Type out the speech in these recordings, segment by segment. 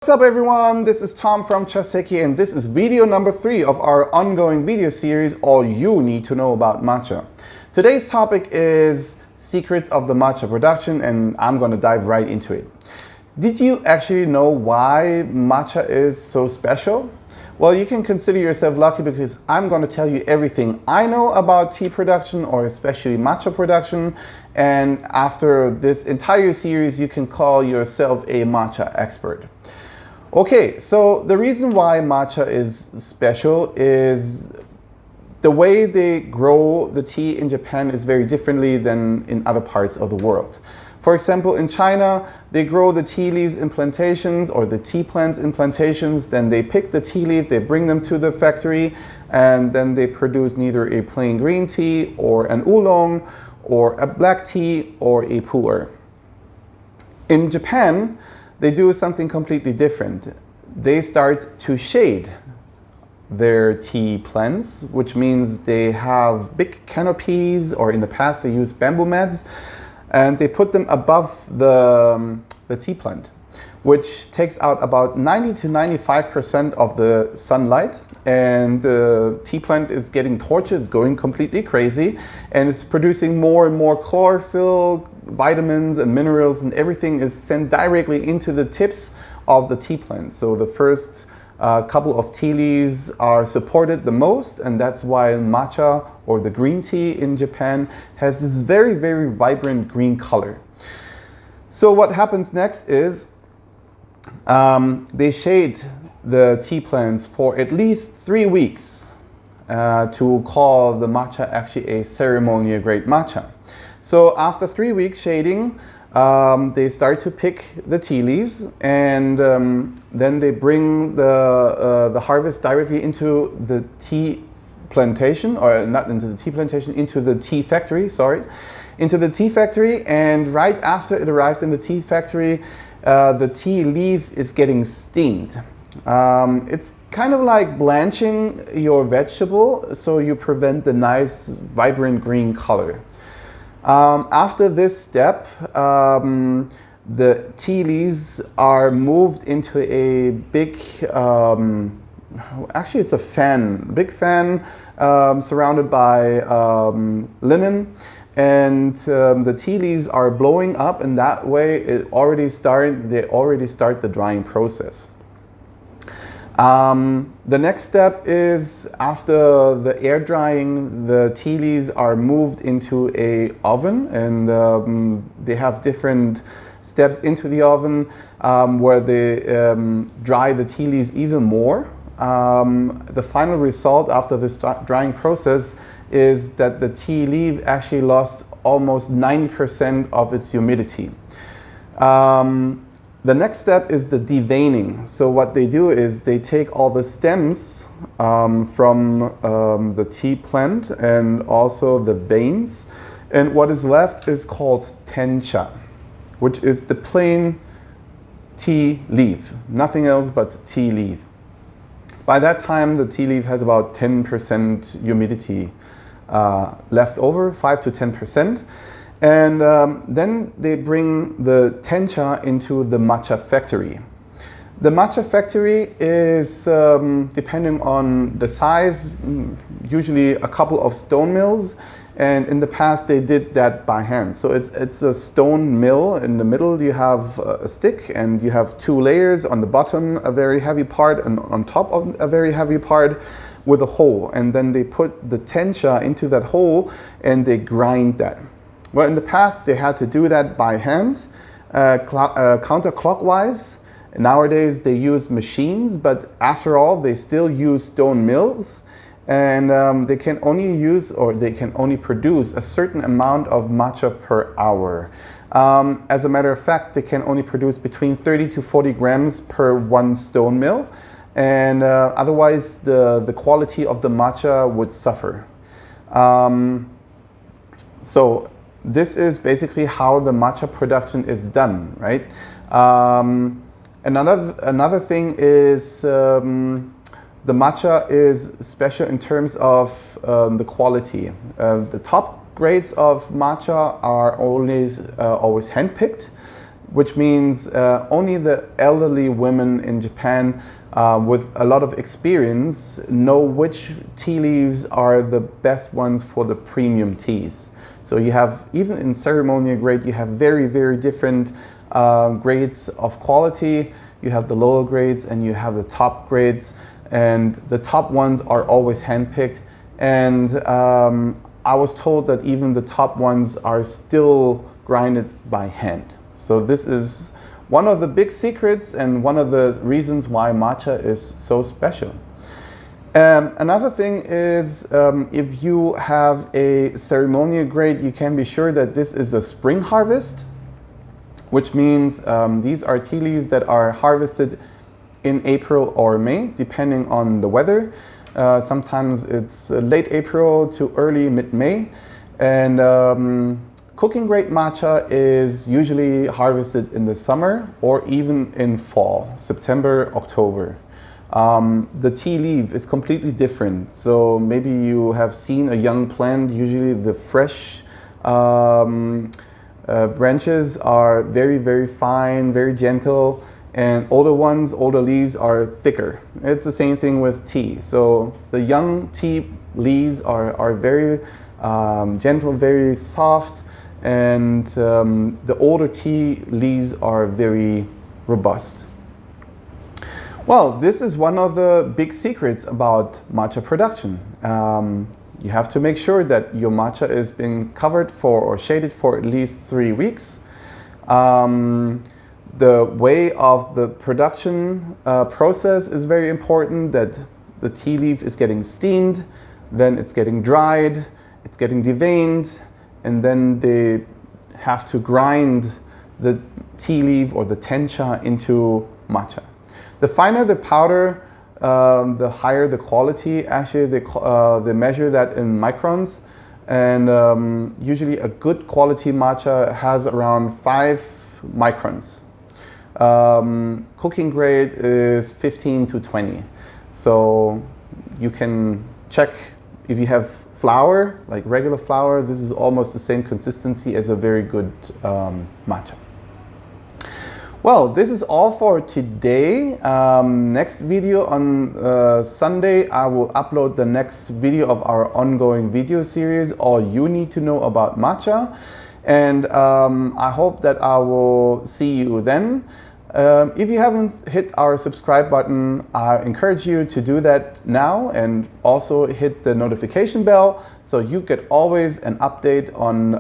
What's up everyone, this is Tom from Chaseki and this is video number 3 of our ongoing video series, All You Need to Know About Matcha. Today's topic is secrets of the matcha production and I'm going to dive right into it. Did you actually know why matcha is so special? Well, you can consider yourself lucky because I'm going to tell you everything I know about tea production or especially matcha production, and after this entire series you can call yourself a matcha expert. Okay, so the reason why matcha is special is the way they grow the tea in Japan is very differently than in other parts of the world. For example, in China, they grow the tea leaves in plantations or the tea plants in plantations, then they pick the tea leaf, they bring them to the factory, and then they produce neither a plain green tea or an oolong or a black tea or a pu'er. In Japan, they do something completely different. They start to shade their tea plants, which means they have big canopies, or in the past they used bamboo mats, and they put them above the tea plant, which takes out about 90 to 95% of the sunlight, and the tea plant is getting tortured, it's going completely crazy, and it's producing more and more chlorophyll, vitamins and minerals, and everything is sent directly into the tips of the tea plant. So the first couple of tea leaves are supported the most, and that's why matcha, or the green tea in Japan, has this very, very vibrant green color. So what happens next is they shade the tea plants for at least 3 weeks to call the matcha actually a ceremonial grade matcha. So after 3 weeks shading, they start to pick the tea leaves, and then they bring the harvest directly into the tea plantation, or not into the tea plantation, into the tea factory, into the tea factory. And right after it arrived in the tea factory, the tea leaf is getting steamed. It's kind of like blanching your vegetable, so you prevent the nice vibrant green color. After this step, the tea leaves are moved into a big, actually it's a fan, big fan surrounded by linen, and the tea leaves are blowing up, and that way they already start the drying process. The next step is, after the air drying, the tea leaves are moved into a oven, and they have different steps into the oven where they dry the tea leaves even more. The final result after this drying process is that the tea leaf actually lost almost 90% of its humidity. The next step is the deveining. So what they do is they take all the stems from the tea plant and also the veins, and what is left is called Tencha, which is the plain tea leaf, nothing else but tea leaf. By that time the tea leaf has about 10% humidity left over, 5 to 10%. And then they bring the Tencha into the matcha factory. The matcha factory is, depending on the size, usually a couple of stone mills, and in the past they did that by hand. So it's a stone mill. In the middle you have a stick, and you have 2 layers, on the bottom a very heavy part, and on top of a very heavy part with a hole, and then they put the Tencha into that hole and they grind that. Well, in the past they had to do that by hand, counterclockwise. Nowadays they use machines, but after all they still use stone mills, and they can only use, or they can only produce, a certain amount of matcha per hour. As a matter of fact, they can only produce between 30 to 40 grams per 1 stone mill, and otherwise the quality of the matcha would suffer. So this is basically how the matcha production is done, right? Another thing is the matcha is special in terms of the quality. The top grades of matcha are always handpicked. which means only the elderly women in Japan with a lot of experience know which tea leaves are the best ones for the premium teas. So you have, even in ceremonial grade, you have very, very different grades of quality. You have the lower grades and you have the top grades, and the top ones are always handpicked. And I was told that even the top ones are still grinded by hand. So this is one of the big secrets and one of the reasons why matcha is so special. Another thing is, if you have a ceremonial grade, you can be sure that this is a spring harvest, which means these are tea leaves that are harvested in April or May, depending on the weather. Sometimes it's late April to early mid-May. And cooking grade matcha is usually harvested in the summer or even in fall, September, October. The tea leaf is completely different. So maybe you have seen a young plant. Usually the fresh branches are very, very fine, very gentle, and older ones, older leaves are thicker. It's the same thing with tea. So the young tea leaves are very gentle, very soft, and the older tea leaves are very robust. Well, this is one of the big secrets about matcha production. You have to make sure that your matcha is being covered for or shaded for at least 3 weeks. The way of the production process is very important, that the tea leaf is getting steamed, then it's getting dried, it's getting deveined, and then they have to grind the tea leaf or the tencha into matcha. The finer the powder, the higher the quality. Actually, they measure that in microns, and usually a good quality matcha has around 5 microns. Cooking grade is 15 to 20. So you can check if you have flour, like regular flour. This is almost the same consistency as a very good matcha. Well, this is all for today. Next video on Sunday, I will upload the next video of our ongoing video series, All You Need to Know About Matcha. And I hope that I will see you then. If you haven't hit our subscribe button, I encourage you to do that now, and also hit the notification bell so you get always an update on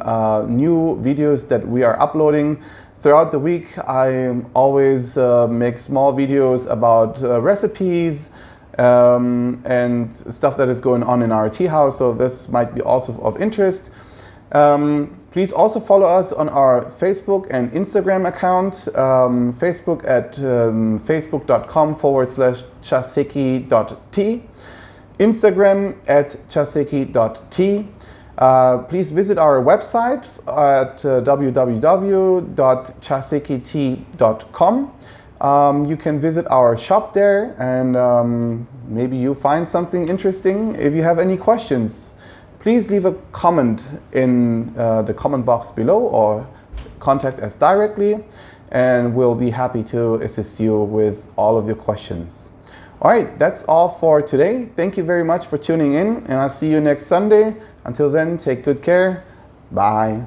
new videos that we are uploading. Throughout the week, I always make small videos about recipes and stuff that is going on in our tea house, so this might be also of interest. Please also follow us on our Facebook and Instagram account. Facebook at facebook.com/chaseki.tea. Instagram at chaseki.tea. Please visit our website at www.chasekitea.com. You can visit our shop there, and maybe you find something interesting. If you have any questions, please leave a comment in the comment box below or contact us directly, and we'll be happy to assist you with all of your questions. All right, that's all for today. Thank you very much for tuning in, and I'll see you next Sunday. Until then, take good care. Bye.